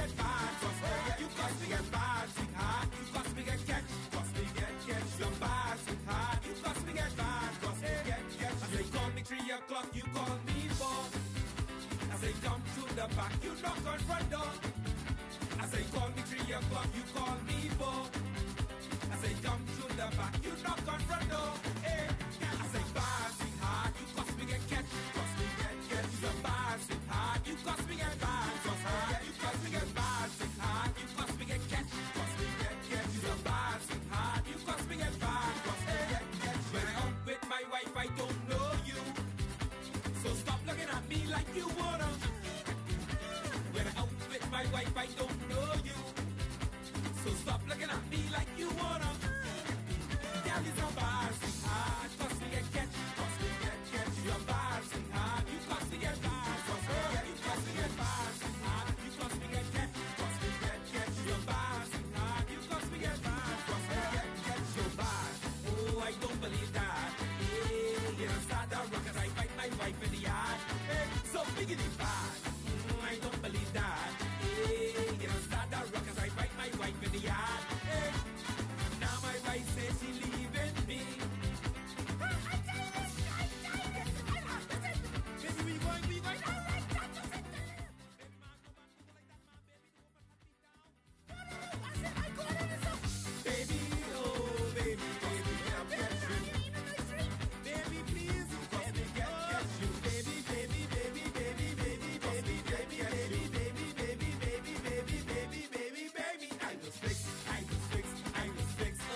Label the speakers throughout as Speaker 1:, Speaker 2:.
Speaker 1: get bad, cause you cause me get bad, sweetheart. You cause me get catch, cause me get you're bad, sweetheart. You cause me get bad, cause me get I say call me 3 o'clock, you call me 4. I say come through the back, you knock on front door. I say call me 3 o'clock, you call me 4. I say come through the back, you knock on front door. Hey, I say bad, sweetheart. You cause me get catch, cause me get you're bad, sweetheart. You cause me get bad, cause you cause me get bad, sweetheart. You cause me get catch, cause me get you're bad, sweetheart. You cause me get bad, cause me get when I out with my wife, I don't know you. So stop looking at me like you wanna. When I out with my wife, I don't know you. So stop looking at me like you wanna. Girl, you're so bad, sweetheart. Cause me get catch, cause me get you're bad, sweetheart. You cause me get bad, cause you cause me get bad, sweetheart. You cause me get catch, cause me get you're bad, sweetheart. You cause me get bad, cause me get you're bad. Oh, I don't believe that. Hey, you don't start the rock as I fight my wife in the yard. Hey, so biggity bad. I don't believe that. Hey, you don't start the rock as I fight my wife in the yard. Hey, now my wife says she leaving me. Baby, we going. Baby, oh, baby, I'll get you. Baby, please, you cause me get you. Baby, I was fixed.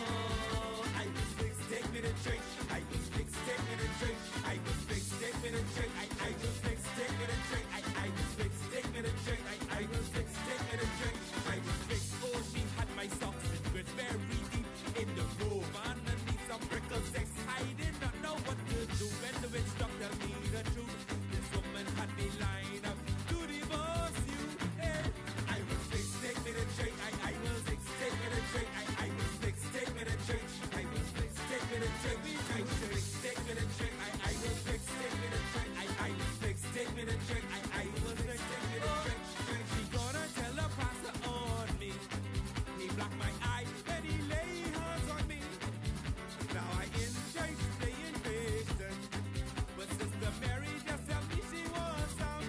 Speaker 1: Oh, I was fixed. Take me to church. I was fixed. Take me to church. I was fixed. Take me to church. I was fixed. Take me to church. I was fixed. Take me to church. I was fixed. Take me to church. I was fixed. Oh, she had my socks in with very deep in the room. Underneath some prickles, I did not know what to do. When the witch doctor me the truth, this woman had me lined up to divorce you. Hey, I was fixed. Take me to church. I was fixed. Take me to church. I was fixed. Take me to church. I was fixed. Take me to church. I was fixed. Take me to church. I was fixed. Take me to church. I was fixed. Take me to church. I was fixed. Take me to church. She gonna tell the pastor on me. He blocked my eye and he lay hands on me. Now I in church playing Christian, but Sister Mary just tell me she wants some.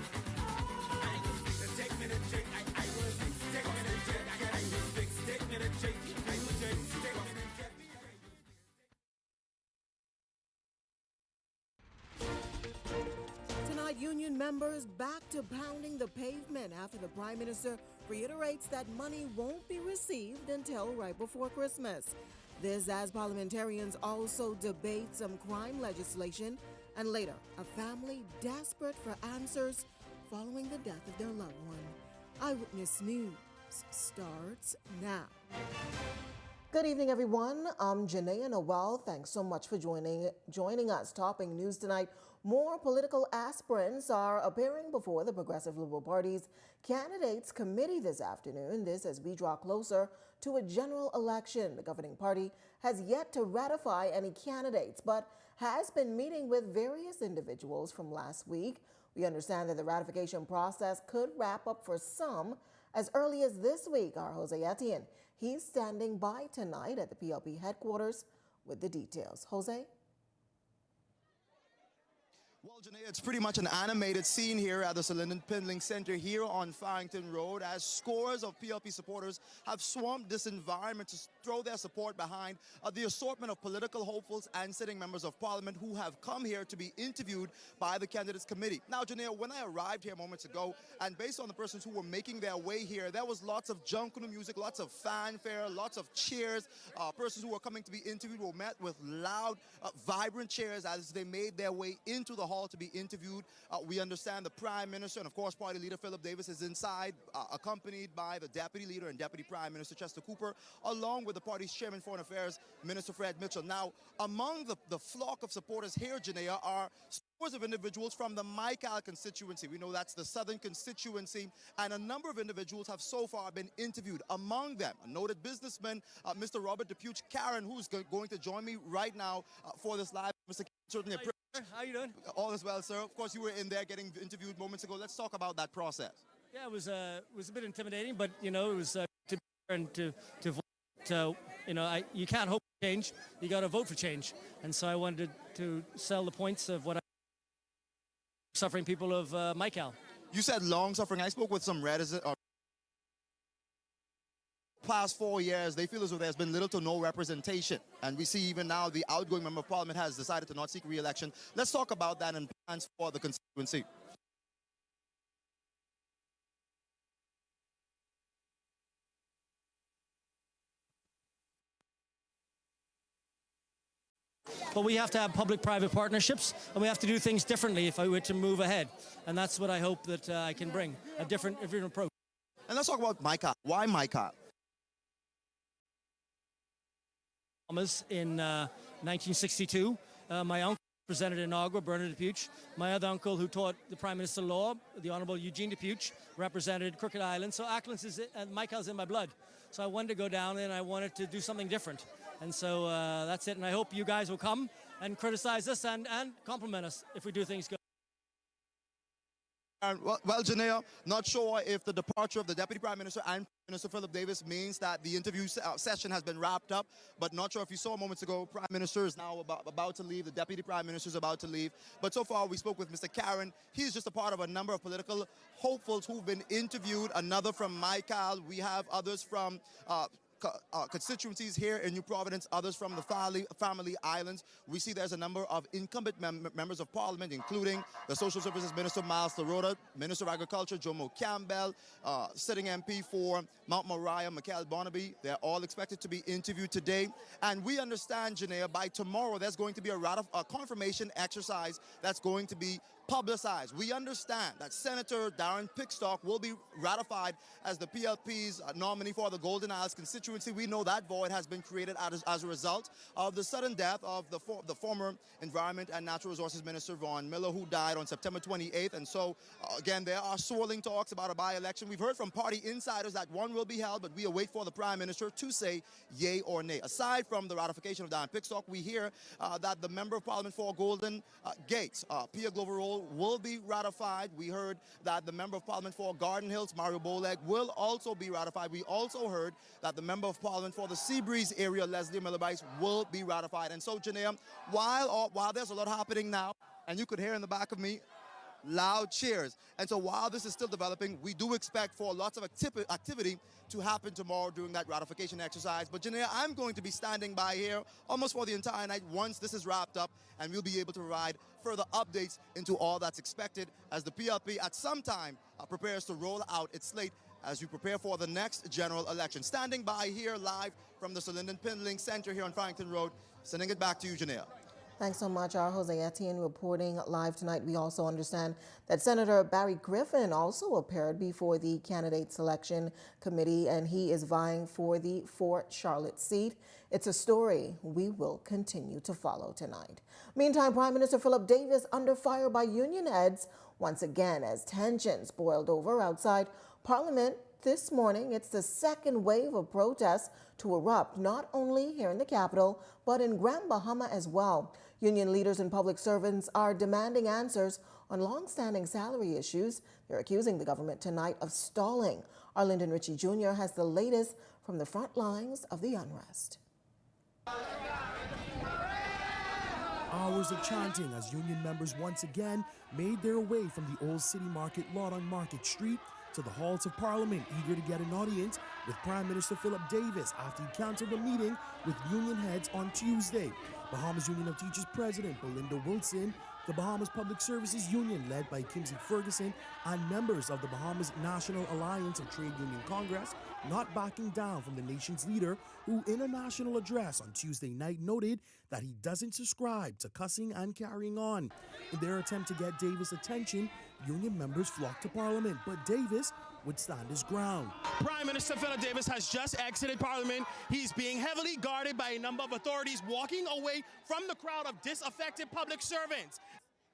Speaker 1: I was fixed. Take me to church. I was fixed. Take me to church. I was fixed. Take me to church. I was fixed. Take me to church.
Speaker 2: Tonight, union members back to pounding the pavement after the Prime Minister reiterates that money won't be received until right before Christmas. This as parliamentarians also debate some crime legislation, and later, a family desperate for answers following the death of their loved one. Eyewitness News starts now. Good evening, everyone. I'm Janae Noel. Thanks so much for joining us. Topping news tonight, more political aspirants are appearing before the Progressive Liberal Party's Candidates Committee this afternoon. This as we draw closer to a general election. The governing party has yet to ratify any candidates, but has been meeting with various individuals from last week. We understand that the ratification process could wrap up for some as early as this week. Our Jose Etienne, he's standing by tonight at the PLP headquarters with the details. Jose?
Speaker 3: Well, Janae, it's pretty much an animated scene here at the Sir Lyndon Pindling Center here on Farrington Road as scores of PLP supporters have swamped this environment to throw their support behind the assortment of political hopefuls and sitting members of parliament who have come here to be interviewed by the Candidates Committee. Now, Janae, when I arrived here moments ago, and based on the persons who were making their way here, there was lots of Junkanoo music, lots of fanfare, lots of cheers. Persons who were coming to be interviewed were met with loud, vibrant cheers as they made their way into the hall to be interviewed. We understand the Prime Minister and, of course, Party Leader Philip Davis is inside, accompanied by the Deputy Leader and Deputy Prime Minister Chester Cooper, along with the party's Chairman Foreign Affairs, Minister Fred Mitchell. Now, among the flock of supporters here, Janaea, are scores of individuals from the Michael constituency. We know that's the southern constituency, and a number of individuals have so far been interviewed. Among them, a noted businessman, Mr. Robert Depuch Karen, who's going to join me right now for this live. Mr. Certainly a privilege.
Speaker 4: How you doing?
Speaker 3: All is well, sir. Of course, you were in there getting interviewed moments ago. Let's talk about that process.
Speaker 4: Yeah, it was a bit intimidating, but you know, it was to be there and to vote. You know, you can't hope for change. You got to vote for change, and so I wanted to sell the points of what I suffering people of Michael.
Speaker 3: You said long suffering. I spoke with some residents. Past 4 years, they feel as though there's been little to no representation. And we see even now the outgoing member of parliament has decided to not seek re-election. Let's talk about that and plans for the constituency.
Speaker 4: But we have to have public-private partnerships, and we have to do things differently if I were to move ahead. And that's what I hope that I can bring, a different approach.
Speaker 3: And let's talk about MICA. Why MICA?
Speaker 4: In 1962, my uncle represented in Agua, Bernard Depuch. My other uncle, who taught the Prime Minister law, the Honourable Eugene Depuch, represented Crooked Island. So Acklands is Michael's in my blood. So I wanted to go down there and I wanted to do something different. And so that's it. And I hope you guys will come and criticize us and compliment us if we do things good.
Speaker 3: Well, Janea, not sure if the departure of the Deputy Prime Minister and Minister Philip Davis means that the interview session has been wrapped up, but not sure if you saw moments ago, Prime Minister is now about to leave, the Deputy Prime Minister is about to leave. But so far, we spoke with Mr. Karen. He's just a part of a number of political hopefuls who've been interviewed, another from Michael. We have others from constituencies here in New Providence, others from the family islands. We see there's a number of incumbent members of parliament, including the Social Services Minister Miles Therota, Minister of Agriculture Jomo Campbell, sitting MP for Mount Moriah, Michael Barnaby. They're all expected to be interviewed today. And we understand, Janea, by tomorrow there's going to be a confirmation exercise that's going to be publicized. We understand that Senator Darren Pickstock will be ratified as the PLP's nominee for the Golden Isles constituency. We know that void has been created as a result of the sudden death of the former Environment and Natural Resources Minister Vaughn Miller, who died on September 28th. And so, again, there are swirling talks about a by-election. We've heard from party insiders that one will be held, but we await for the Prime Minister to say yay or nay. Aside from the ratification of Darren Pickstock, we hear that the Member of Parliament for Golden Gates, Pia Glover will be ratified. We heard that the Member of Parliament for Garden Hills, Mario Boleg, will also be ratified. We also heard that the Member of Parliament for the Seabreeze area, Leslie Miller-Bice, will be ratified. And so, Janea, while there's a lot happening now, and you could hear in the back of me, loud cheers. And so while this is still developing, we do expect for lots of activity to happen tomorrow during that ratification exercise. But Janea, I'm going to be standing by here almost for the entire night once this is wrapped up, and we'll be able to provide further updates into all that's expected as the PLP at some time prepares to roll out its slate as we prepare for the next general election. Standing by here live from the Sir Lyndon Pindling Center here on Farrington Road, sending it back to you, Janea.
Speaker 2: Thanks so much, our Jose Etienne reporting live tonight. We also understand that Senator Barry Griffin also appeared before the candidate selection committee, and he is vying for the Fort Charlotte seat. It's a story we will continue to follow tonight. Meantime, Prime Minister Philip Davis under fire by union heads once again as tensions boiled over outside Parliament this morning. It's the second wave of protests to erupt, not only here in the capital, but in Grand Bahama as well. Union leaders and public servants are demanding answers on long-standing salary issues. They're accusing the government tonight of stalling. Our Lyndon Ritchie Jr. has the latest from the front lines of the unrest.
Speaker 5: Hours of chanting as union members once again made their way from the Old City Market lot on Market Street to the halls of Parliament, eager to get an audience with Prime Minister Philip Davis after he canceled a meeting with union heads on Tuesday. Bahamas Union of Teachers President Belinda Wilson, the Bahamas Public Services Union led by Kimsey Ferguson, and members of the Bahamas National Alliance of Trade Union Congress not backing down from the nation's leader, who in a national address on Tuesday night noted that he doesn't subscribe to cussing and carrying on. In their attempt to get Davis' attention, union members flocked to Parliament, but Davis would stand his ground.
Speaker 6: Prime Minister Philip Davis has just exited Parliament. He's being heavily guarded by a number of authorities, walking away from the crowd of disaffected public servants.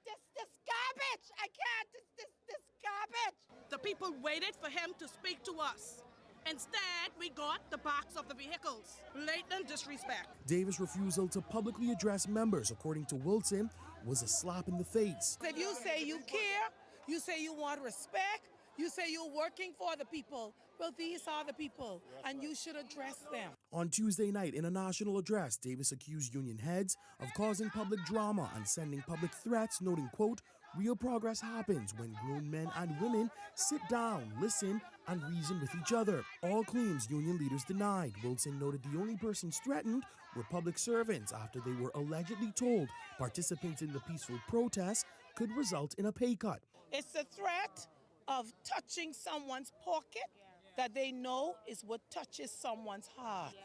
Speaker 7: This garbage! I can't! This garbage!
Speaker 8: The people waited for him to speak to us. Instead, we got the backs of the vehicles. Blatant disrespect.
Speaker 5: Davis' refusal to publicly address members, according to Wilson, was a slap in the face.
Speaker 7: If you say you care, you say you want respect, You say you're working for the people. Well, these are the people, and you should address them.
Speaker 5: On Tuesday night, in a national address, Davis accused union heads of causing public drama and sending public threats, noting, quote, real progress happens when grown men and women sit down, listen, and reason with each other. All claims union leaders denied. Wilson noted the only persons threatened were public servants after they were allegedly told participants in the peaceful protest could result in a pay cut.
Speaker 7: It's the threat of touching someone's pocket that they know is what touches someone's heart.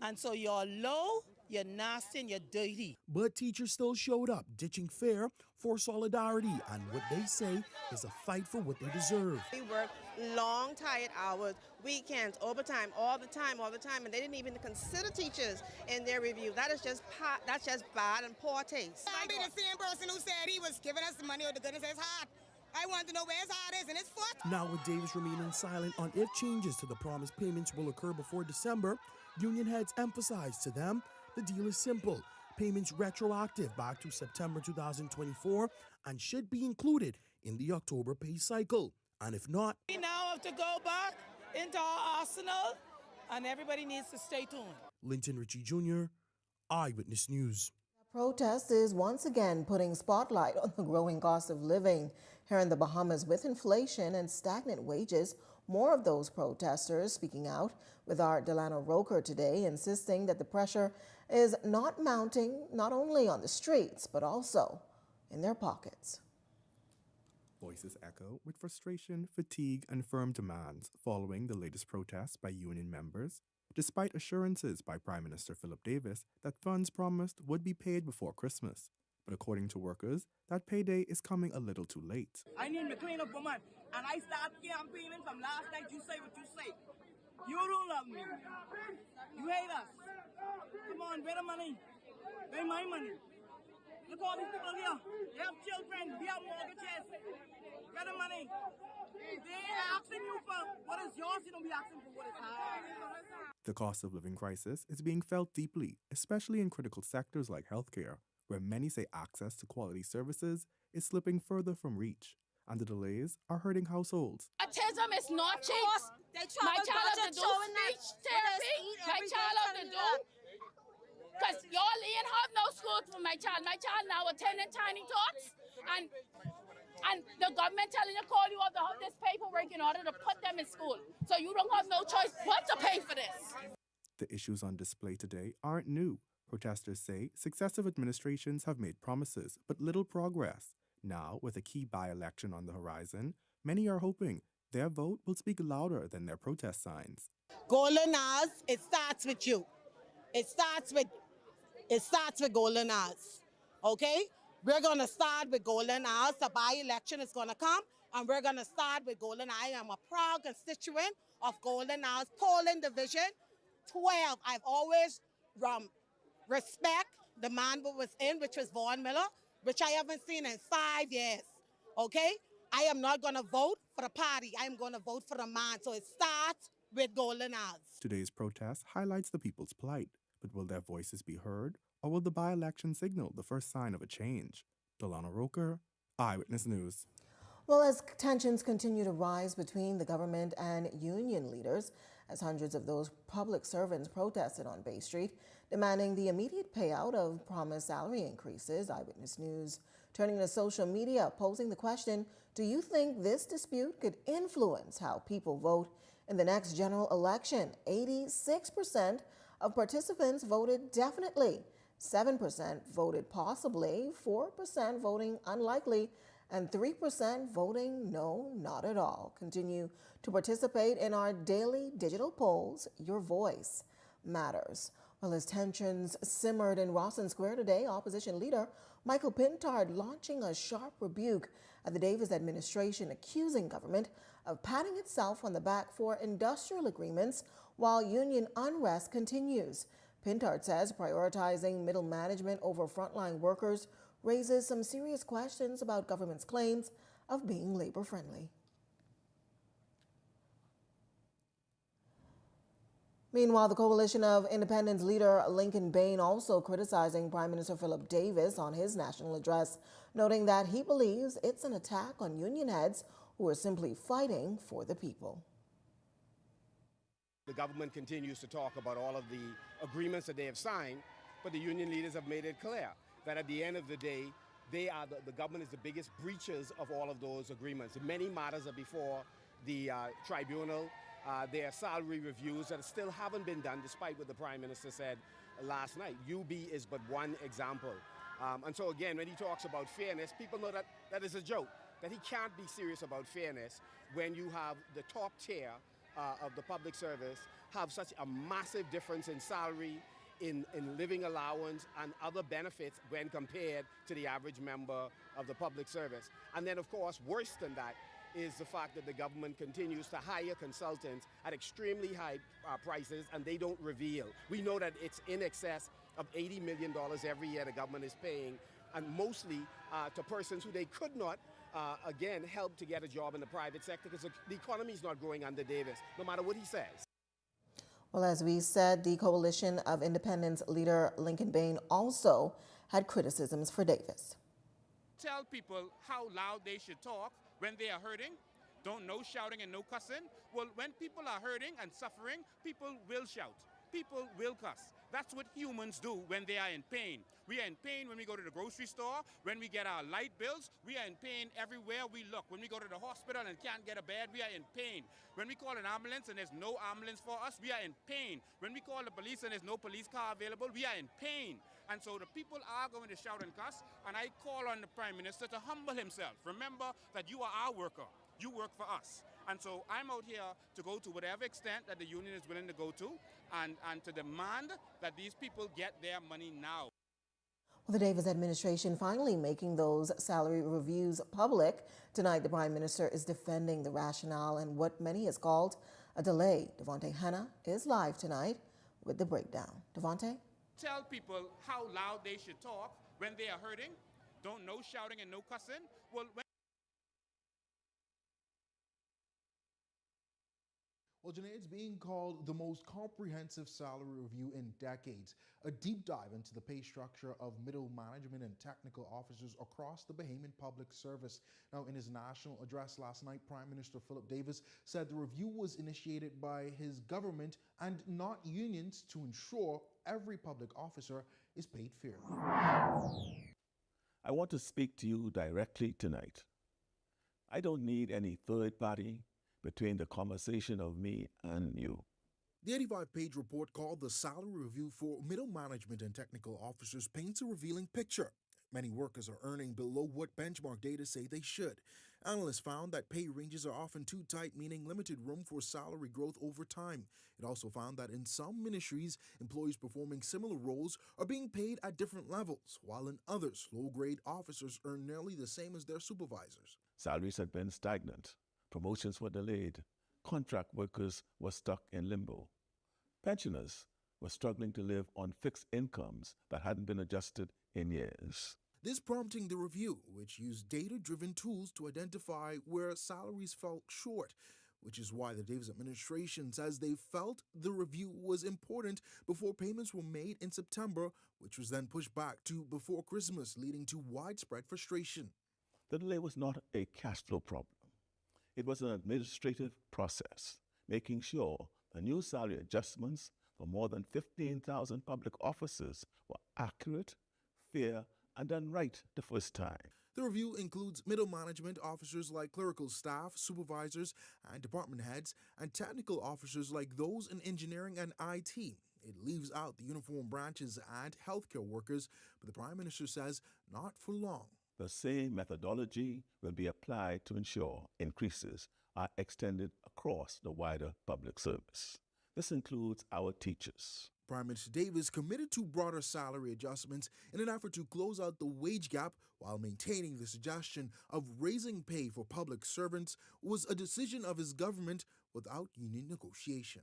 Speaker 7: And so you're low, you're nasty, and you're dirty.
Speaker 5: But teachers still showed up, ditching FAIR for solidarity and what they say is a fight for what they deserve.
Speaker 9: We work long, tired hours, weekends, overtime, all the time, and they didn't even consider teachers in their review. That's just bad and poor taste.
Speaker 10: I'll be the same person who said he was giving us the money with the goodness of his heart. I want to know where his heart is and his foot.
Speaker 5: Now, with Davis remaining silent on if changes to the promised payments will occur before December, union heads emphasized to them the deal is simple. Payments retroactive back to September 2024 and should be included in the October pay cycle. And if not,
Speaker 7: We now have to go back into our arsenal, and everybody needs to stay tuned.
Speaker 5: Linton Ritchie Jr., Eyewitness News.
Speaker 2: Protest is once again putting spotlight on the growing cost of living. Here in the Bahamas, with inflation and stagnant wages, more of those protesters speaking out, with our Delano Roker today, insisting that the pressure is not mounting not only on the streets, but also in their pockets.
Speaker 11: Voices echo with frustration, fatigue, and firm demands following the latest protests by union members, despite assurances by Prime Minister Philip Davis that funds promised would be paid before Christmas. But according to workers, that payday is coming a little too late.
Speaker 12: I need to clean up a month, and I start campaigning from last night. You say what you say. You don't love me. You hate us. Come on, pay the money. Pay my money. Look all these people here. They have children. We have mortgages. Pay the money. They asking you for what is yours. You don't be asking for what is ours.
Speaker 11: The cost of living crisis is being felt deeply, especially in critical sectors like healthcare, where many say access to quality services is slipping further from reach, and the delays are hurting households.
Speaker 8: Autism is not cheap. My child have to do speech therapy. My child have to do. Because y'all ain't have no school for my child. My child now attending Tiny Tots. And the government telling you call you up to have this paperwork in order to put them in school. So you don't have no choice but to pay for this.
Speaker 11: The issues on display today aren't new. Protesters say successive administrations have made promises, but little progress. Now, with a key by-election on the horizon, many are hoping their vote will speak louder than their protest signs.
Speaker 7: Golden hours, it starts with you. It starts with golden hours. Okay? We're going to start with golden hours. The by-election is going to come, and we're going to start with golden hours. I am a proud constituent of golden hours. Polling division 12. I've always respect the man who was in, which was Vaughn Miller, which I haven't seen in 5 years. Okay? I am not going to vote for the party. I am going to vote for the man. So it starts with golden hours.
Speaker 11: Today's protest highlights the people's plight, but will their voices be heard, or will the by-election signal the first sign of a change? Delano Roker, Eyewitness News.
Speaker 2: Well, as tensions continue to rise between the government and union leaders, as hundreds of those public servants protested on Bay Street, demanding the immediate payout of promised salary increases, Eyewitness News turning to social media, posing the question, do you think this dispute could influence how people vote in the next general election? 86% of participants voted definitely, 7% voted possibly, 4% voting unlikely, and 3% voting no, not at all. Continue to participate in our daily digital polls. Your voice matters. Well, as tensions simmered in Rawson Square today, opposition leader Michael Pintard launching a sharp rebuke at the Davis administration, accusing government of patting itself on the back for industrial agreements while union unrest continues. Pintard says prioritizing middle management over frontline workers raises some serious questions about government's claims of being labor-friendly. Meanwhile, the coalition of independents leader Lincoln Bain also criticizing Prime Minister Philip Davis on his national address, noting that he believes it's an attack on union heads who are simply fighting for the people.
Speaker 13: The government continues to talk about all of the agreements that they have signed, but the union leaders have made it clear that at the end of the day, the government is the biggest breachers of all of those agreements. Many matters are before the tribunal. There are salary reviews that still haven't been done, despite what the Prime Minister said last night. UB is but one example. And so again, when he talks about fairness, people know that that is a joke, that he can't be serious about fairness when you have the top tier of the public service have such a massive difference in salary, in living allowance and other benefits when compared to the average member of the public service. And then, of course, worse than that is the fact that the government continues to hire consultants at extremely high prices, and they don't reveal. We know that it's in excess of $80 million every year the government is paying, and mostly to persons who they could not, again, help to get a job in the private sector, because the economy is not growing under Davis, no matter what he says.
Speaker 2: Well, as we said, the Coalition of Independence leader Lincoln Bain also had criticisms for Davis.
Speaker 14: Tell people how loud they should talk when they are hurting. Don't no shouting and no cussing. Well, when people are hurting and suffering, people will shout. People will cuss. That's what humans do when they are in pain. We are in pain when we go to the grocery store, when we get our light bills. We are in pain everywhere we look. When we go to the hospital and can't get a bed, we are in pain. When we call an ambulance and there's no ambulance for us, we are in pain. When we call the police and there's no police car available, we are in pain. And so the people are going to shout and cuss, and I call on the Prime Minister to humble himself. Remember that you are our worker. You work for us. And so I'm out here to go to whatever extent that the union is willing to go to and to demand that these people get their money now.
Speaker 2: Well, the Davis administration finally making those salary reviews public. Tonight, the Prime Minister is defending the rationale and what many has called a delay. Devontae Hanna is live tonight with the breakdown. Devontae?
Speaker 14: Tell people how loud they should talk when they are hurting. Don't no shouting and no cussing. Well,
Speaker 15: Well, Janae, it's being called the most comprehensive salary review in decades, a deep dive into the pay structure of middle management and technical officers across the Bahamian public service. Now, in his national address last night, Prime Minister Philip Davis said the review was initiated by his government and not unions to ensure every public officer is paid fairly.
Speaker 16: I want to speak to you directly tonight. I don't need any third party between the conversation of me and you.
Speaker 5: The 85-page report called the Salary Review for Middle Management and Technical Officers paints a revealing picture. Many workers are earning below what benchmark data say they should. Analysts found that pay ranges are often too tight, meaning limited room for salary growth over time. It also found that in some ministries, employees performing similar roles are being paid at different levels, while in others, low-grade officers earn nearly the same as their supervisors.
Speaker 16: Salaries had been stagnant. Promotions were delayed. Contract workers were stuck in limbo. Pensioners were struggling to live on fixed incomes that hadn't been adjusted in years.
Speaker 5: This prompting the review, which used data-driven tools to identify where salaries fell short, which is why the Davis administration says they felt the review was important before payments were made in September, which was then pushed back to before Christmas, leading to widespread frustration.
Speaker 16: The delay was not a cash flow problem. It was an administrative process, making sure the new salary adjustments for more than 15,000 public officers were accurate, fair, and done right the first time.
Speaker 5: The review includes middle management officers like clerical staff, supervisors, and department heads, and technical officers like those in engineering and IT. It leaves out the uniform branches and healthcare workers, but the Prime Minister says not for long.
Speaker 16: The same methodology will be applied to ensure increases are extended across the wider public service. This includes our teachers.
Speaker 5: Prime Minister Davis committed to broader salary adjustments in an effort to close out the wage gap while maintaining the suggestion of raising pay for public servants was a decision of his government without union negotiation.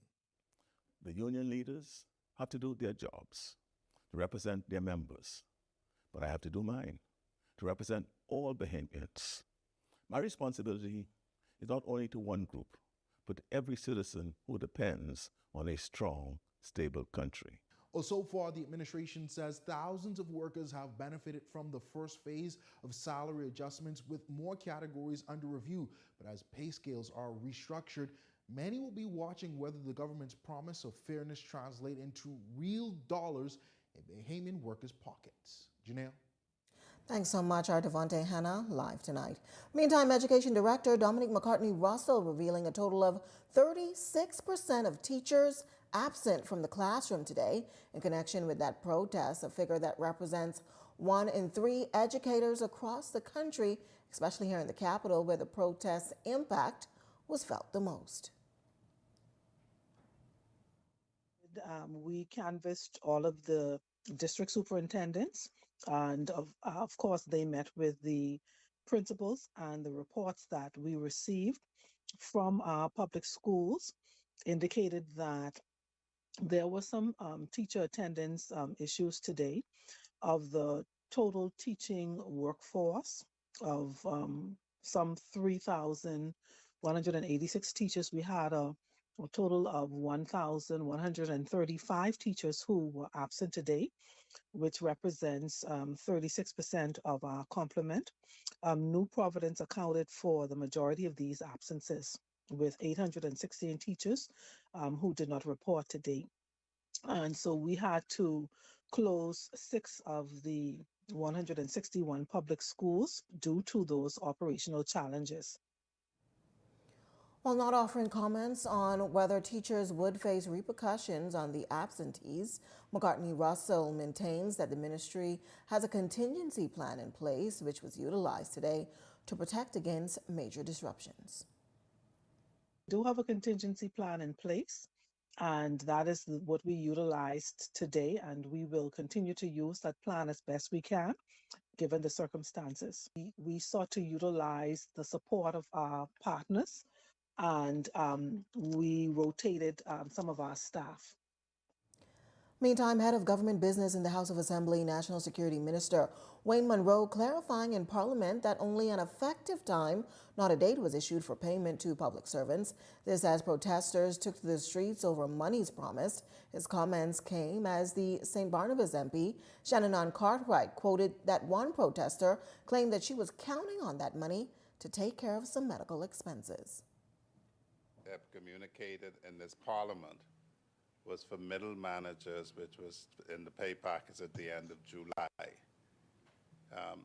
Speaker 16: The union leaders have to do their jobs, to represent their members, but I have to do mine, to represent all Bahamians. My responsibility is not only to one group, but to every citizen who depends on a strong, stable country.
Speaker 15: Well, so far, the administration says thousands of workers have benefited from the first phase of salary adjustments, with more categories under review. But as pay scales are restructured, many will be watching whether the government's promise of fairness translate into real dollars in Bahamian workers' pockets. Janelle?
Speaker 2: Thanks so much, our Devontae Hanna, live tonight. Meantime, Education Director Dominic McCartney Russell revealing a total of 36% of teachers absent from the classroom today in connection with that protest, a figure that represents 1 in 3 educators across the country, especially here in the capital, where the protest's impact was felt the most.
Speaker 17: We canvassed all of the district superintendents, and of course they met with the principals, and the reports that we received from our public schools indicated that there was some teacher attendance issues today. Of the total teaching workforce of some 3,186 teachers, we had a total of 1,135 teachers who were absent today, which represents 36% of our complement. New Providence accounted for the majority of these absences, with 816 teachers who did not report today. And so we had to close 6 of the 161 public schools due to those operational challenges.
Speaker 2: While not offering comments on whether teachers would face repercussions on the absentees, McCartney Russell maintains that the ministry has a contingency plan in place, which was utilized today to protect against major disruptions.
Speaker 17: We do have a contingency plan in place, and that is what we utilized today, and we will continue to use that plan as best we can, given the circumstances. We sought to utilize the support of our partners, and we rotated some of our staff.
Speaker 2: Meantime, head of government business in the House of Assembly, National Security Minister Wayne Monroe clarifying in Parliament that only an effective time, not a date, was issued for payment to public servants. This as protesters took to the streets over monies promised. His comments came as the St. Barnabas MP, Shannon Cartwright, quoted that one protester claimed that she was counting on that money to take care of some medical expenses.
Speaker 18: Have communicated in this Parliament was for middle managers, which was in the pay package at the end of July.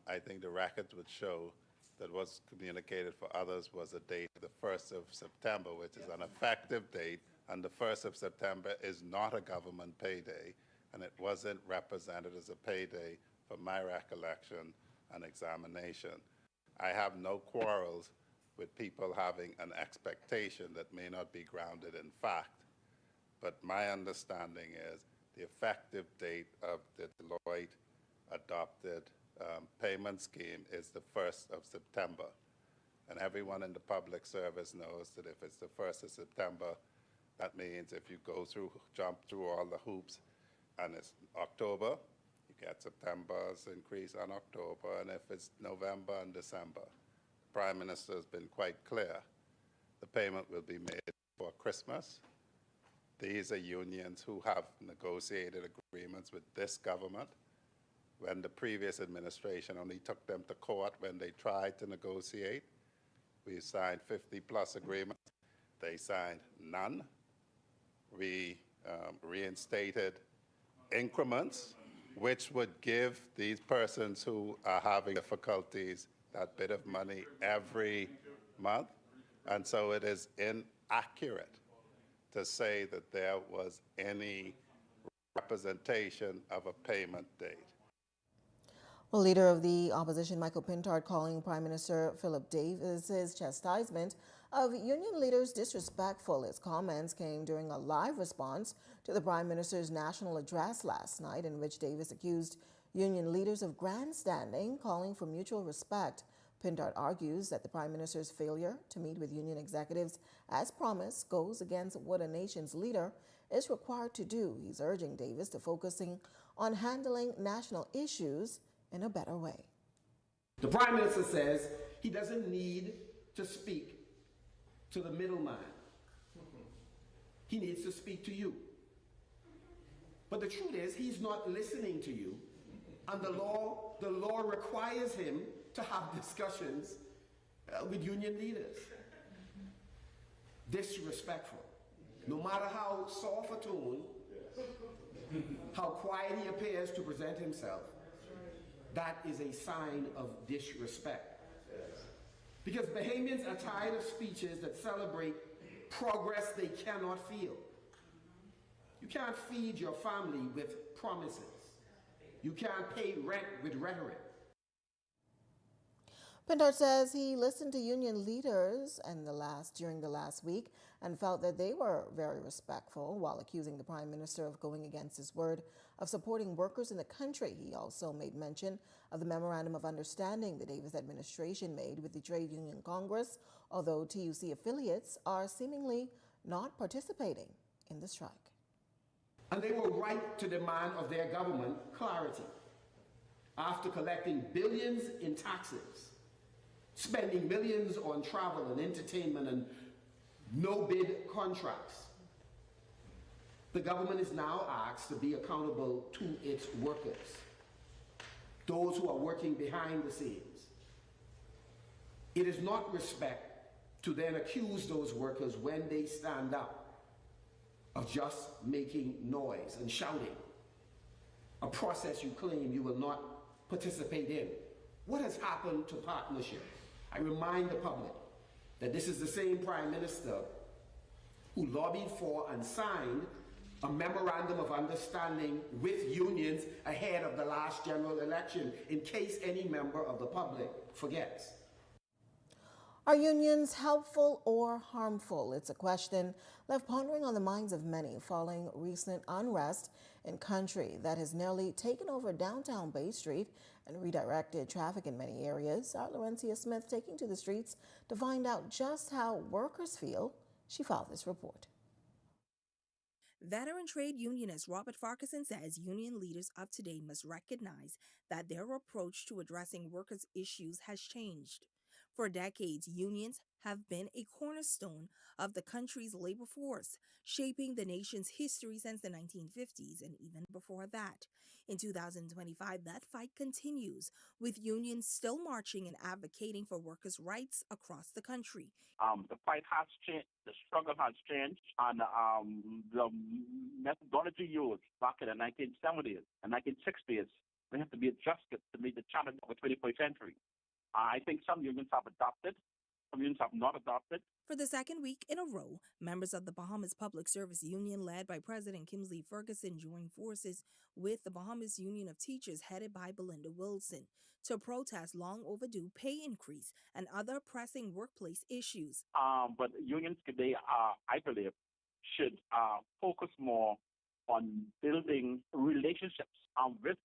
Speaker 18: I think the record would show that what's communicated for others was a date, the 1st of September, which is an effective date, and the 1st of September is not a government payday, and it wasn't represented as a payday for my recollection and examination. I have no quarrels with people having an expectation that may not be grounded in fact. But my understanding is the effective date of the Deloitte adopted payment scheme is the 1st of September. And everyone in the public service knows that if it's the 1st of September, that means if you jump through all the hoops, and it's October, you get September's increase on October, and if it's November and December, the Prime Minister has been quite clear. The payment will be made for Christmas. These are unions who have negotiated agreements with this government, when the previous administration only took them to court when they tried to negotiate. We signed 50+ agreements. They signed none. We reinstated increments, which would give these persons who are having difficulties that bit of money every month. And so it is inaccurate to say that there was any representation of a payment date.
Speaker 2: Well, Leader of the Opposition Michael Pintard calling Prime Minister Philip Davis's chastisement of union leaders disrespectful. His comments came during a live response to the Prime Minister's national address last night, in which Davis accused union leaders of grandstanding, calling for mutual respect. Pintard argues that the Prime Minister's failure to meet with union executives as promised goes against what a nation's leader is required to do. He's urging Davis to focusing on handling national issues in a better way.
Speaker 19: The Prime Minister says he doesn't need to speak to the middleman. He needs to speak to you. But the truth is, he's not listening to you, and the law requires him to have discussions with union leaders. Disrespectful. No matter how soft a tone, how quiet he appears to present himself, that is a sign of disrespect. Because Bahamians are tired of speeches that celebrate progress they cannot feel. You can't feed your family with promises. You can't pay rent with rhetoric.
Speaker 2: Pindar says he listened to union leaders during the last week and felt that they were very respectful while accusing the Prime Minister of going against his word of supporting workers in the country. He also made mention of the Memorandum of Understanding the Davis administration made with the Trade Union Congress, although TUC affiliates are seemingly not participating in the strike.
Speaker 19: And they were right to demand of their government clarity. After collecting billions in taxes, spending millions on travel and entertainment and no-bid contracts, the government is now asked to be accountable to its workers, those who are working behind the scenes. It is not respect to then accuse those workers when they stand up of just making noise and shouting, a process you claim you will not participate in. What has happened to partnership? I remind the public that this is the same Prime Minister who lobbied for and signed a memorandum of understanding with unions ahead of the last general election, in case any member of the public forgets.
Speaker 2: Are unions helpful or harmful? It's a question left pondering on the minds of many following recent unrest in country that has nearly taken over downtown Bay Street and redirected traffic in many areas. Our Laurencia Smith taking to the streets to find out just how workers feel. She filed this report.
Speaker 20: Veteran trade unionist Robert Farquharson says union leaders of today must recognize that their approach to addressing workers' issues has changed. For decades, unions have been a cornerstone of the country's labor force, shaping the nation's history since the 1950s and even before that. In 2025, that fight continues, with unions still marching and advocating for workers' rights across the country.
Speaker 21: The fight has changed, the struggle has changed, and the methodology used back in the 1970s and 1960s, they have to be adjusted to meet the challenge of the 21st century. I think some unions have adopted, some unions have not adopted.
Speaker 20: For the second week in a row, members of the Bahamas Public Service Union, led by President Kimsley Ferguson, joined forces with the Bahamas Union of Teachers, headed by Belinda Wilson, to protest long overdue pay increase and other pressing workplace issues.
Speaker 21: But unions today, I believe, should focus more on building relationships with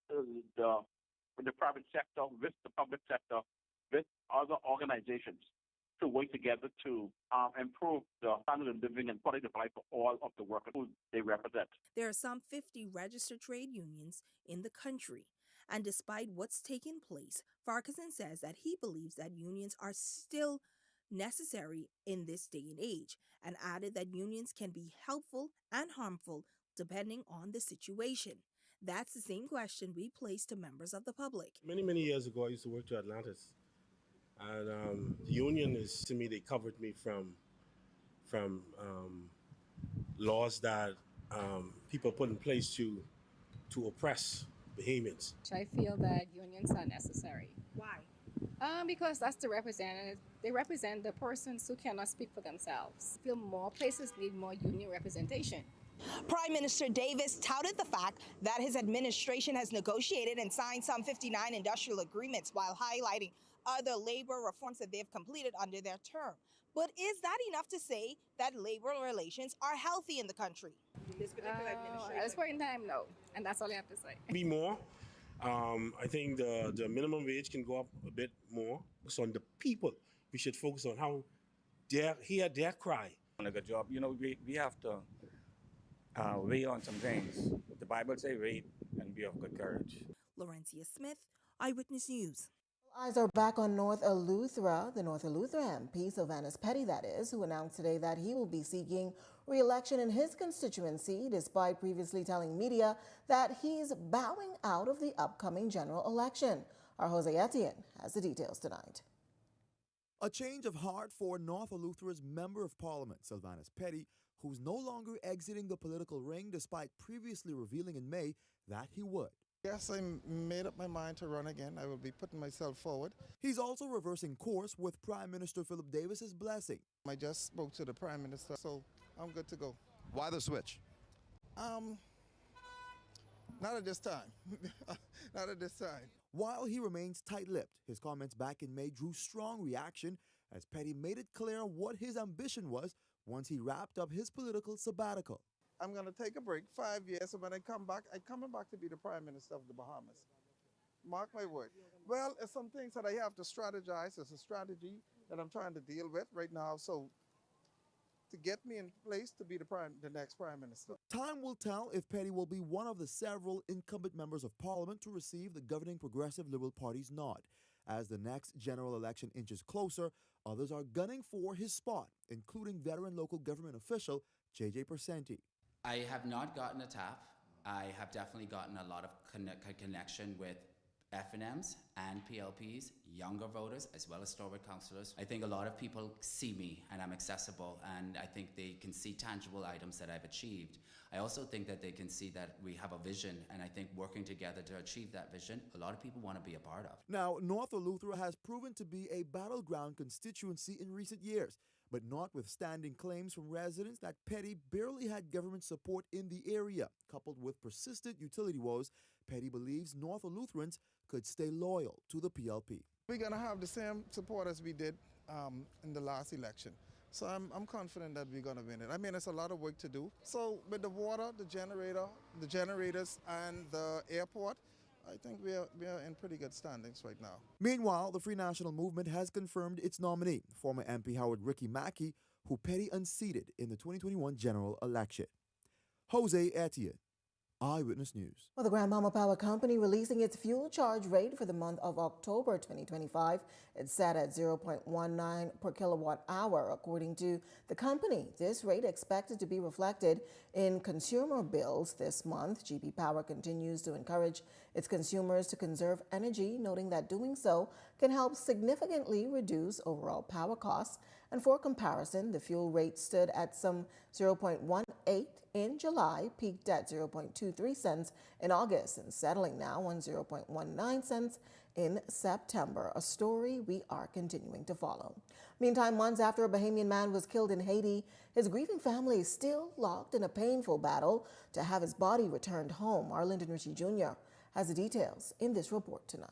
Speaker 21: the private sector, with the public sector, with other organizations, to work together to improve the standard of living and quality of life for all of the workers who they represent.
Speaker 20: There are some 50 registered trade unions in the country. And despite what's taken place, Farquharson says that he believes that unions are still necessary in this day and age, and added that unions can be helpful and harmful depending on the situation. That's the same question we placed to members of the public.
Speaker 22: Many years ago, I used to work to Atlantis. And the union is, to me, they covered me from laws that people put in place to oppress Bahamians.
Speaker 23: I feel that unions are necessary.
Speaker 20: Why?
Speaker 23: Because that's the representatives. They represent the persons who cannot speak for themselves. I feel more places need more union representation.
Speaker 24: Prime Minister Davis touted the fact that his administration has negotiated and signed some 59 industrial agreements, while highlighting other labor reforms that they've completed under their term. But is that enough to say that labor relations are healthy in the country? This particular administration?
Speaker 23: At this point in time, no. And that's all I have to say.
Speaker 22: Be more. I think the minimum wage can go up a bit more. So on the people, we should focus on how they hear their cry.
Speaker 25: On a good job, we have to wait on some things. The Bible says wait and be of good courage.
Speaker 20: Laurencia Smith, Eyewitness News.
Speaker 2: Eyes are back on North Eleuthera, the North Eleuthera MP, Sylvanus Petty, that is, who announced today that he will be seeking re-election in his constituency, despite previously telling media that he's bowing out of the upcoming general election. Our Jose Etienne has the details tonight.
Speaker 1: A change of heart for North Eleuthera's Member of Parliament, Sylvanus Petty, who's no longer exiting the political ring despite previously revealing in May that he would.
Speaker 3: Yes, I made up my mind to run again. I will be putting myself forward.
Speaker 1: He's also reversing course with Prime Minister Philip Davis's blessing.
Speaker 3: I just spoke to the Prime Minister, so I'm good to go.
Speaker 4: Why the switch?
Speaker 3: Not at this time. Not at this time.
Speaker 1: While he remains tight-lipped, his comments back in May drew strong reaction as Petty made it clear what his ambition was once he wrapped up his political sabbatical.
Speaker 3: I'm going to take a break, 5 years, and when I come back, I'm coming back to be the Prime Minister of the Bahamas. Mark my word. Well, it's some things that I have to strategize. It's a strategy that I'm trying to deal with right now. So to get me in place to be the next Prime Minister.
Speaker 1: Time will tell if Petty will be one of the several incumbent members of Parliament to receive the governing Progressive Liberal Party's nod. As the next general election inches closer, others are gunning for his spot, including veteran local government official J.J. Persenti.
Speaker 6: I have not gotten a tap. I have definitely gotten a lot of connection with FNMs and PLPs, younger voters, as well as stalwart councillors. I think a lot of people see me and I'm accessible, and I think they can see tangible items that I've achieved. I also think that they can see that we have a vision, and I think working together to achieve that vision, a lot of people want to be a part of.
Speaker 1: Now, North Eleuthera has proven to be a battleground constituency in recent years, but notwithstanding claims from residents that Petty barely had government support in the area, coupled with persistent utility woes, Petty believes North Eleutherans could stay loyal to the PLP.
Speaker 3: We're going to have the same support as we did in the last election. So I'm confident that we're going to win it. I mean, it's a lot of work to do. So with the water, the generators, and the airport, I think we are in pretty good standings right now.
Speaker 1: Meanwhile, the Free National Movement has confirmed its nominee, former MP Howard Ricky Mackey, who Petty unseated in the 2021 general election. Jose Etienne, Eyewitness News.
Speaker 2: Well, the Grandmama Power Company releasing its fuel charge rate for the month of October 2025. It's set at 0.19 per kilowatt hour. According to the company, this rate expected to be reflected in consumer bills this month. GP Power continues to encourage its consumers to conserve energy, noting that doing so can help significantly reduce overall power costs. And for comparison, the fuel rate stood at some 0.18 in July, peaked at 0.23 cents in August, and settling now on 0.19 cents in September, a story we are continuing to follow. Meantime, months after a Bahamian man was killed in Haiti, his grieving family is still locked in a painful battle to have his body returned home. Arlington Ritchie Jr. has the details in this report tonight.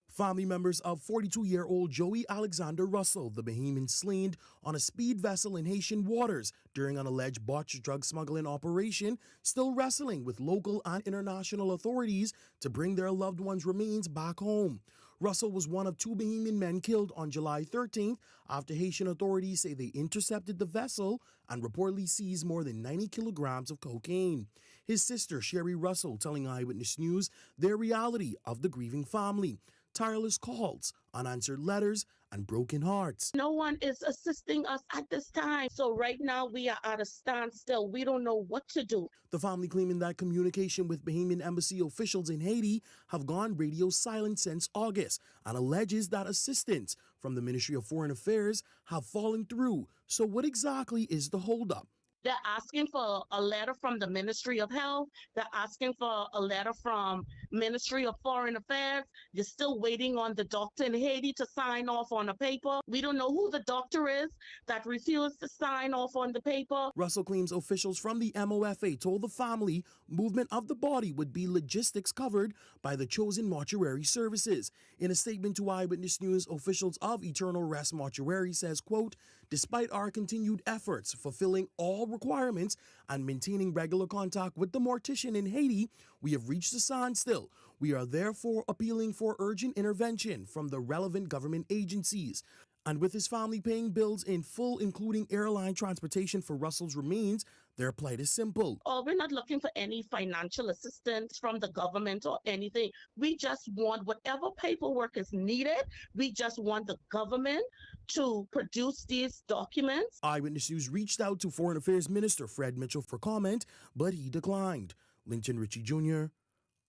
Speaker 5: Family members of 42-year-old Joey Alexander Russell, the Bahamian slain on a speed vessel in Haitian waters during an alleged botched drug smuggling operation, still wrestling with local and international authorities to bring their loved ones' remains back home. Russell was one of two Bahamian men killed on July 13th after Haitian authorities say they intercepted the vessel and reportedly seized more than 90 kilograms of cocaine. His sister, Sherry Russell, telling Eyewitness News their reality of the grieving family. Tireless calls, unanswered letters, and broken hearts.
Speaker 9: No one is assisting us at this time. So right now we are at a standstill. We don't know what to do.
Speaker 5: The family claiming that communication with Bahamian embassy officials in Haiti have gone radio silent since August and alleges that assistance from the Ministry of Foreign Affairs have fallen through. So what exactly is the holdup?
Speaker 9: They're asking for a letter from the Ministry of Health. They're asking for a letter from Ministry of Foreign Affairs. They're still waiting on the doctor in Haiti to sign off on a paper. We don't know who the doctor is that refused to sign off on the paper.
Speaker 5: Russell claims officials from the MOFA told the family movement of the body would be logistics covered by the chosen mortuary services. In a statement to Eyewitness News, officials of Eternal Rest Mortuary says, quote, despite our continued efforts fulfilling all requirements and maintaining regular contact with the mortician in Haiti, we have reached a standstill. We are therefore appealing for urgent intervention from the relevant government agencies. And with his family paying bills in full, including airline transportation for Russell's remains, their plight is simple.
Speaker 9: Oh, we're not looking for any financial assistance from the government or anything. We just want whatever paperwork is needed. We just want the government to produce these documents.
Speaker 5: Eyewitness News reached out to Foreign Affairs Minister Fred Mitchell for comment, but he declined. Linton Ritchie Jr.,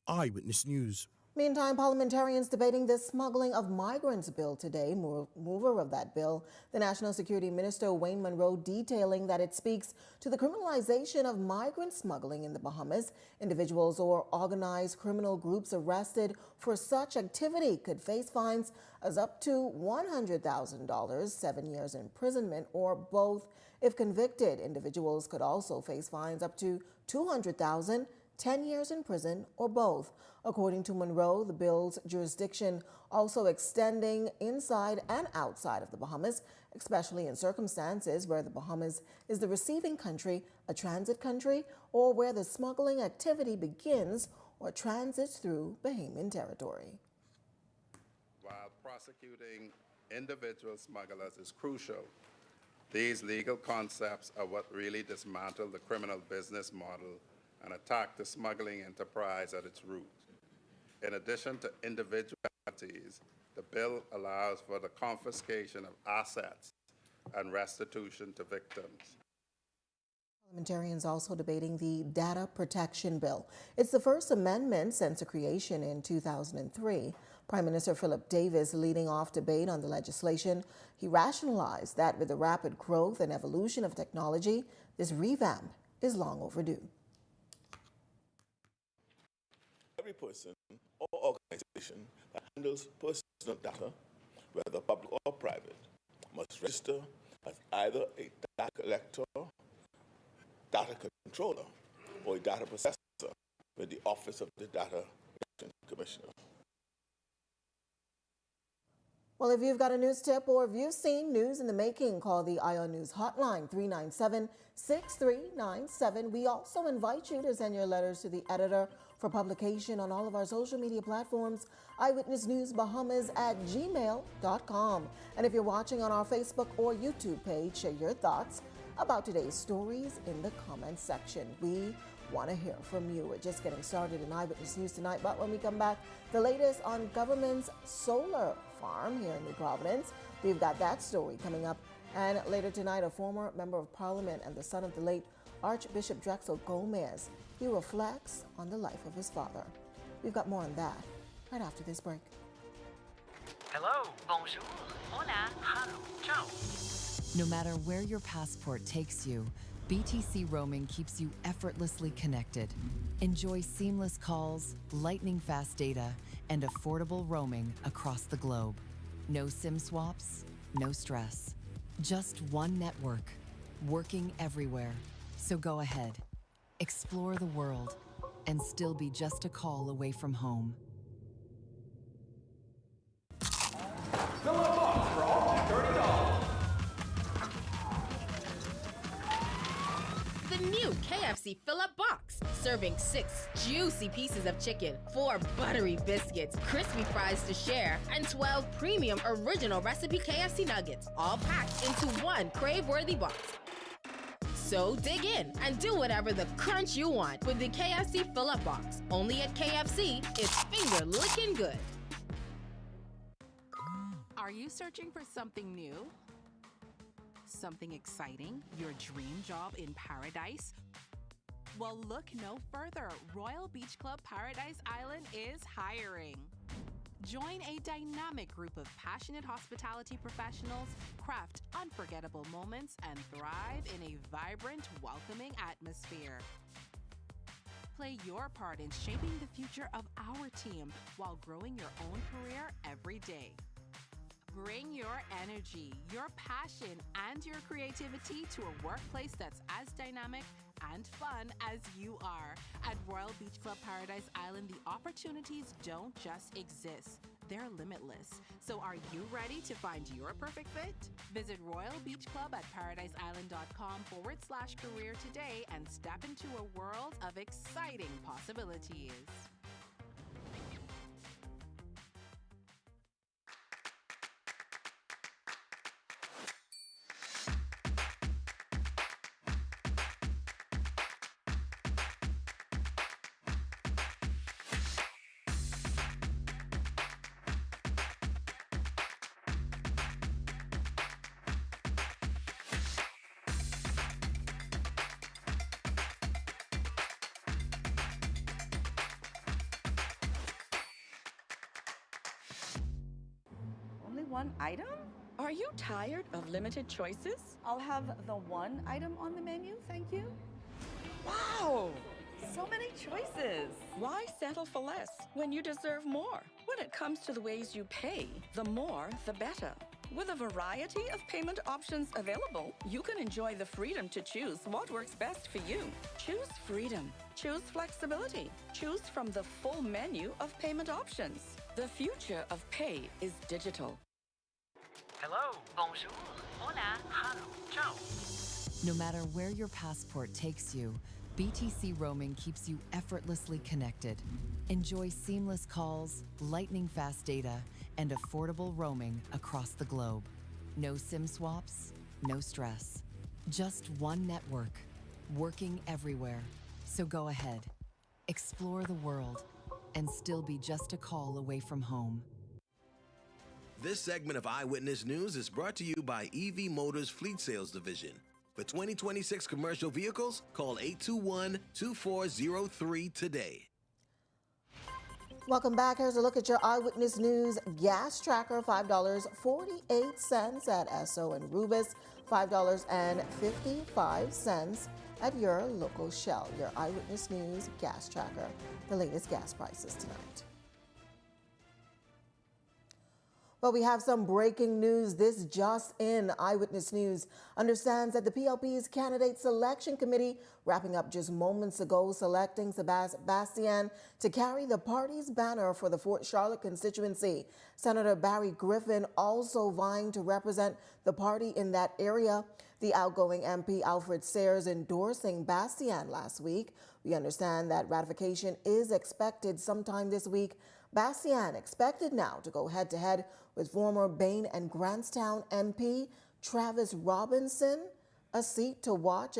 Speaker 5: Eyewitness News.
Speaker 2: Meantime, parliamentarians debating the smuggling of migrants bill today. Mover of that bill, the National Security Minister Wayne Munroe, detailing that it speaks to the criminalization of migrant smuggling in the Bahamas. Individuals or organized criminal groups arrested for such activity could face fines as up to $100,000, 7 years imprisonment, or both. If convicted, individuals could also face fines up to $200,000, 10 years in prison, or both. According to Munroe, the bill's jurisdiction also extending inside and outside of the Bahamas, especially in circumstances where the Bahamas is the receiving country, a transit country, or where the smuggling activity begins or transits through Bahamian territory.
Speaker 18: While prosecuting individual smugglers is crucial, these legal concepts are what really dismantle the criminal business model and attack the smuggling enterprise at its root. In addition to individualities, the bill allows for the confiscation of assets and restitution to victims.
Speaker 2: Parliamentarians also debating the Data Protection Bill. It's the first amendment since its creation in 2003. Prime Minister Philip Davis leading off debate on the legislation. He rationalized that with the rapid growth and evolution of technology, this revamp is long overdue.
Speaker 16: Every person or organization that handles personal data, whether public or private, must register as either a data collector, data controller, or a data processor with the Office of the Data Protection Commissioner.
Speaker 2: Well, if you've got a news tip or if you've seen news in the making, call the ION News hotline, 397-6397. We also invite you to send your letters to the editor for publication on all of our social media platforms, eyewitnessnewsbahamas@gmail.com. And if you're watching on our Facebook or YouTube page, share your thoughts about today's stories in the comments section. We want to hear from you. We're just getting started in Eyewitness News tonight, but when we come back, the latest on government's solar farm here in New Providence. We've got that story coming up. And later tonight, a former member of parliament and the son of the late Archbishop Drexel Gomez, he reflects on the life of his father. We've got more on that right after this break.
Speaker 4: Hello, bonjour, hola, hello, ciao.
Speaker 7: No matter where your passport takes you, BTC roaming keeps you effortlessly connected. Enjoy seamless calls, lightning-fast data, and affordable roaming across the globe. No SIM swaps, no stress. Just one network, working everywhere. So go ahead, explore the world, and still be just a call away from home.
Speaker 4: Fill up box for all $30.
Speaker 8: The new KFC Fill-Up Box, serving 6 juicy pieces of chicken, 4 buttery biscuits, crispy fries to share, and 12 premium original recipe KFC nuggets, all packed into one crave-worthy box. So dig in and do whatever the crunch you want with the KFC Fill-Up Box. Only at KFC, it's finger-licking good.
Speaker 10: Are you searching for something new? Something exciting? Your dream job in paradise? Well, look no further. Royal Beach Club Paradise Island is hiring. Join a dynamic group of passionate hospitality professionals, craft unforgettable moments, and thrive in a vibrant, welcoming atmosphere. Play your part in shaping the future of our team while growing your own career every day. Bring your energy, your passion, and your creativity to a workplace that's as dynamic and fun as you are. At Royal Beach Club Paradise Island, the opportunities don't just exist, they're limitless. So are you ready to find your perfect fit? Visit Royal Beach Club at paradiseisland.com/career today and step into a world of exciting possibilities.
Speaker 11: one item?
Speaker 12: Are you tired of limited choices?
Speaker 11: I'll have the one item on the menu, thank you. Wow! So many choices.
Speaker 12: Why settle for less when you deserve more? When it comes to the ways you pay, the more, the better. With a variety of payment options available, you can enjoy the freedom to choose what works best for you. Choose freedom. Choose flexibility. Choose from the full menu of payment options. The future of pay is digital.
Speaker 13: Hello, bonjour, hola, hello, ciao.
Speaker 7: No matter where your passport takes you, BTC Roaming keeps you effortlessly connected. Enjoy seamless calls, lightning-fast data, and affordable roaming across the globe. No SIM swaps, no stress. Just one network, working everywhere. So go ahead, explore the world, and still be just a call away from home.
Speaker 14: This segment of Eyewitness News is brought to you by EV Motors Fleet Sales Division. For 2026 commercial vehicles, call 821-2403 today.
Speaker 2: Welcome back. Here's a look at your Eyewitness News gas tracker. $5.48 at Esso and Rubis, $5.55 at your local Shell. Your Eyewitness News gas tracker. The latest gas prices tonight. Well, we have some breaking news. This just in. Eyewitness News understands that the PLP's candidate selection committee, wrapping up just moments ago, selecting Sebastian to carry the party's banner for the Fort Charlotte constituency. Senator Barry Griffin also vying to represent the party in that area. The outgoing MP Alfred Sayers endorsing Bastian last week. We understand that ratification is expected sometime this week. Bastian expected now to go head-to-head with former Bain and Grantstown MP Travis Robinson, a seat to watch